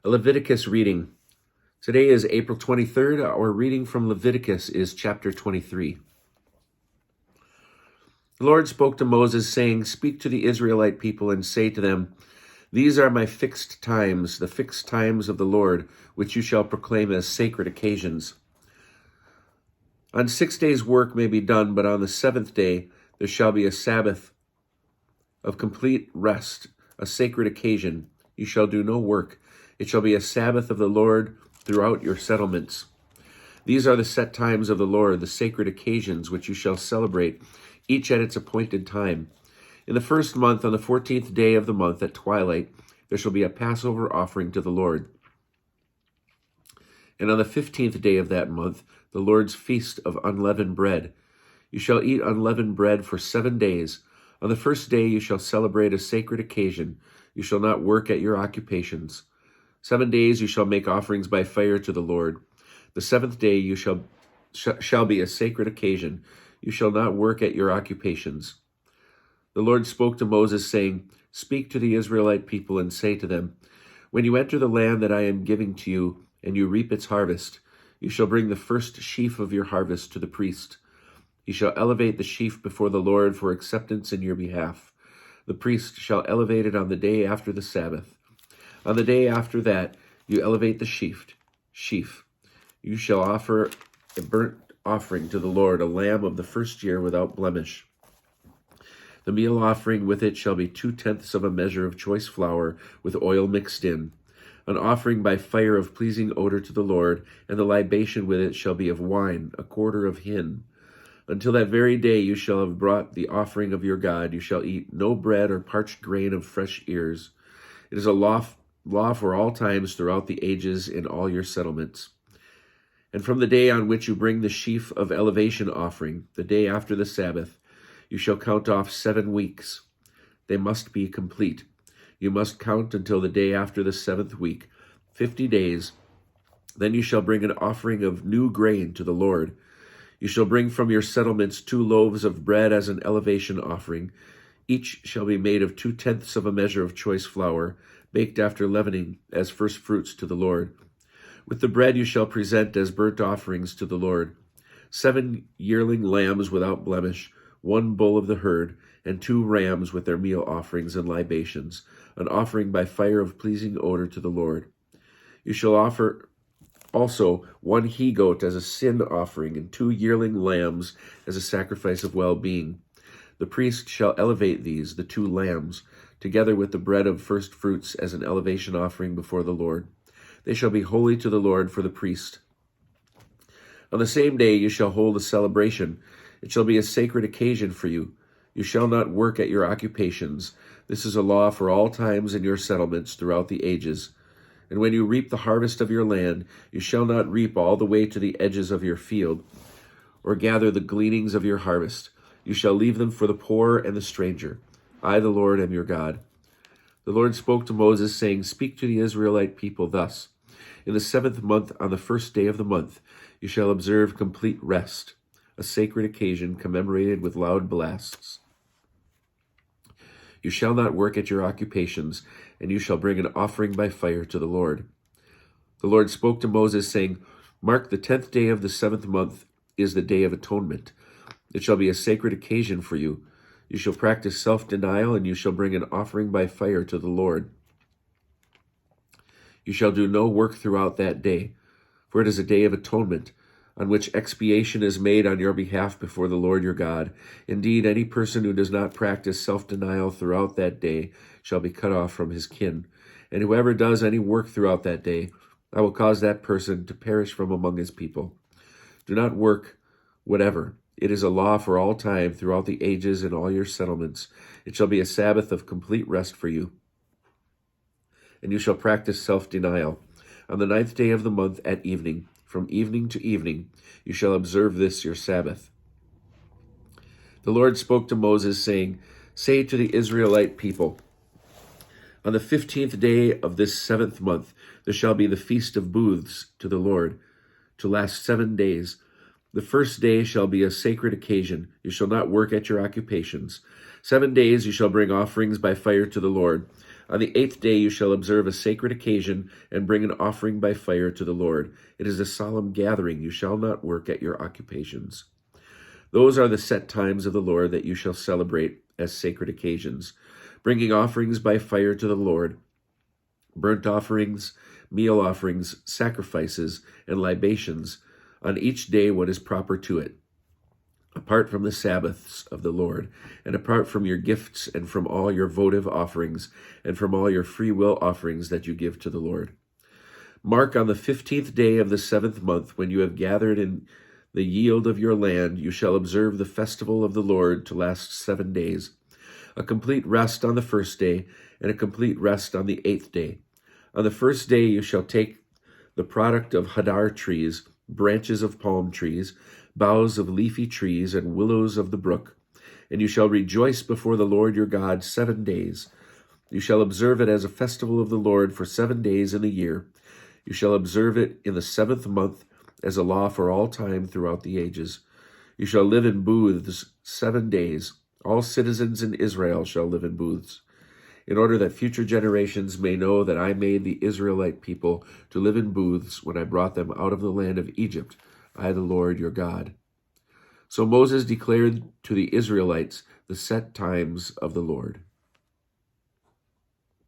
A Leviticus reading. Today is April 23rd. Our reading from Leviticus is chapter 23. The Lord spoke to Moses, saying, "Speak to the Israelite people and say to them, These are my fixed times, the fixed times of the Lord, which you shall proclaim as sacred occasions. On 6 days work may be done, but on the seventh day there shall be a Sabbath of complete rest, a sacred occasion. You shall do no work. It shall be a Sabbath of the Lord throughout your settlements. These are the set times of the Lord, the sacred occasions which you shall celebrate, each at its appointed time. In the first month, on the 14th day of the month at twilight, there shall be a Passover offering to the Lord. And on the 15th day of that month, the Lord's feast of unleavened bread. You shall eat unleavened bread for 7 days. On the first day you shall celebrate a sacred occasion. You shall not work at your occupations. 7 days you shall make offerings by fire to the Lord. The seventh day you shall be a sacred occasion. You shall not work at your occupations. The Lord spoke to Moses, saying, Speak to the Israelite people and say to them, When you enter the land that I am giving to you, and you reap its harvest, you shall bring the first sheaf of your harvest to the priest. He shall elevate the sheaf before the Lord for acceptance in your behalf. The priest shall elevate it on the day after the Sabbath. On the day after that, you elevate the sheaf. You shall offer a burnt offering to the Lord, a lamb of the first year without blemish. The meal offering with it shall be 2/10 of a measure of choice flour with oil mixed in, an offering by fire of pleasing odor to the Lord, and the libation with it shall be of wine, 1/4 of hin. Until that very day you shall have brought the offering of your God. You shall eat no bread or parched grain of fresh ears. It is a law for all times throughout the ages in all your settlements. And from the day on which you bring the sheaf of elevation offering, the day after the Sabbath, you shall count off 7 weeks. They must be complete. You must count until the day after the 7th week, 50 days. Then you shall bring an offering of new grain to the Lord. You shall bring from your settlements 2 loaves of bread as an elevation offering. Each shall be made of 2/10 of a measure of choice flour, baked after leavening as first fruits to the Lord. With the bread you shall present as burnt offerings to the Lord 7 yearling lambs without blemish, 1 bull of the herd, and 2 rams with their meal offerings and libations, an offering by fire of pleasing odor to the Lord. You shall offer also 1 he-goat as a sin offering, and 2 yearling lambs as a sacrifice of well-being. The priest shall elevate these, the 2 lambs, together with the bread of first fruits as an elevation offering before the Lord. They shall be holy to the Lord for the priest. On the same day you shall hold a celebration. It shall be a sacred occasion for you. You shall not work at your occupations. This is a law for all times in your settlements throughout the ages. And when you reap the harvest of your land, you shall not reap all the way to the edges of your field, or gather the gleanings of your harvest. You shall leave them for the poor and the stranger. I, the Lord, am your God. The Lord spoke to Moses, saying, Speak to the Israelite people thus. In the 7th month, on the first day of the month, you shall observe complete rest, a sacred occasion commemorated with loud blasts. You shall not work at your occupations, and you shall bring an offering by fire to the Lord. The Lord spoke to Moses, saying, Mark the 10th day of the 7th month is the Day of Atonement. It shall be a sacred occasion for you. You shall practice self-denial, and you shall bring an offering by fire to the Lord. You shall do no work throughout that day, for it is a day of atonement, on which expiation is made on your behalf before the Lord your God. Indeed, any person who does not practice self-denial throughout that day shall be cut off from his kin. And whoever does any work throughout that day, I will cause that person to perish from among his people. Do not work whatever. It is a law for all time throughout the ages in all your settlements. It shall be a Sabbath of complete rest for you. And you shall practice self-denial. On the 9th day of the month at evening, from evening to evening, you shall observe this your Sabbath. The Lord spoke to Moses, saying, Say to the Israelite people, On the 15th day of this 7th month, there shall be the Feast of Booths to the Lord, to last 7 days. The first day shall be a sacred occasion. You shall not work at your occupations. 7 days you shall bring offerings by fire to the Lord. On the 8th day you shall observe a sacred occasion and bring an offering by fire to the Lord. It is a solemn gathering. You shall not work at your occupations. Those are the set times of the Lord that you shall celebrate as sacred occasions, bringing offerings by fire to the Lord, burnt offerings, meal offerings, sacrifices, and libations, on each day what is proper to it, apart from the Sabbaths of the Lord, and apart from your gifts, and from all your votive offerings, and from all your free will offerings that you give to the Lord. Mark on the 15th day of the 7th month, when you have gathered in the yield of your land, you shall observe the festival of the Lord to last 7 days, a complete rest on the 1st day, and a complete rest on the 8th day. On the 1st day you shall take the product of hadar trees, branches of palm trees, boughs of leafy trees, and willows of the brook, and you shall rejoice before the Lord your God 7 days. You shall observe it as a festival of the Lord for 7 days in a year. You shall observe it in the 7th month as a law for all time throughout the ages. You shall live in booths 7 days. All citizens in Israel shall live in booths, in order that future generations may know that I made the Israelite people to live in booths when I brought them out of the land of Egypt, I the Lord your God. So Moses declared to the Israelites the set times of the Lord.